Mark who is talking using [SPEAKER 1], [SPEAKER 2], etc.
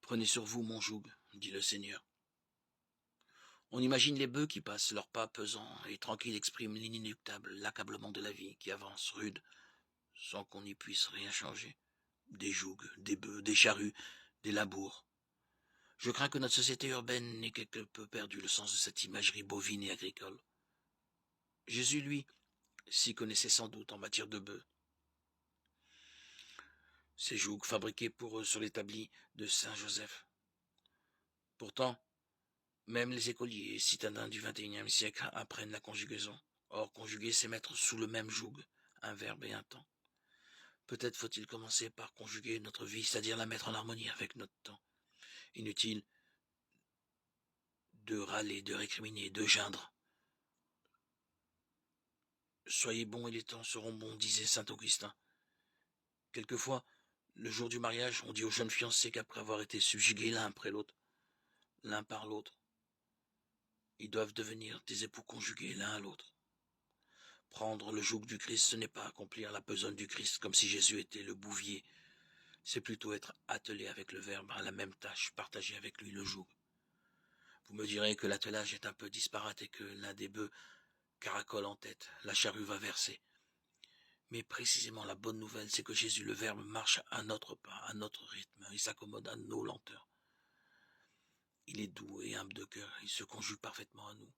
[SPEAKER 1] Prenez sur vous mon joug, dit le Seigneur. On imagine les bœufs qui passent, leurs pas pesants et tranquilles expriment l'inéluctable, l'accablement de la vie qui avance rude, sans qu'on n'y puisse rien changer. Des jougs, des bœufs, des charrues, des labours. Je crains que notre société urbaine n'ait quelque peu perdu le sens de cette imagerie bovine et agricole. Jésus, lui, s'y connaissait sans doute en matière de bœufs. Ces jougs fabriqués pour eux sur l'établi de Saint-Joseph. Pourtant, même les écoliers et citadins du XXIe siècle apprennent la conjugaison. Or, conjuguer, c'est mettre sous le même joug un verbe et un temps. Peut-être faut-il commencer par conjuguer notre vie, c'est-à-dire la mettre en harmonie avec notre temps. Inutile de râler, de récriminer, de geindre. Soyez bons et les temps seront bons, disait saint Augustin. Quelquefois, le jour du mariage, on dit aux jeunes fiancés qu'après avoir été subjugués l'un après l'autre, l'un par l'autre, ils doivent devenir des époux conjugués l'un à l'autre. Prendre le joug du Christ, ce n'est pas accomplir la besogne du Christ comme si Jésus était le bouvier. C'est plutôt être attelé avec le Verbe à la même tâche, partager avec lui le joug. Vous me direz que l'attelage est un peu disparate et que l'un des bœufs caracole en tête, la charrue va verser. Mais précisément la bonne nouvelle, c'est que Jésus le Verbe marche à notre pas, à notre rythme, il s'accommode à nos lenteurs. Il est doux et humble de cœur, il se conjugue parfaitement à nous.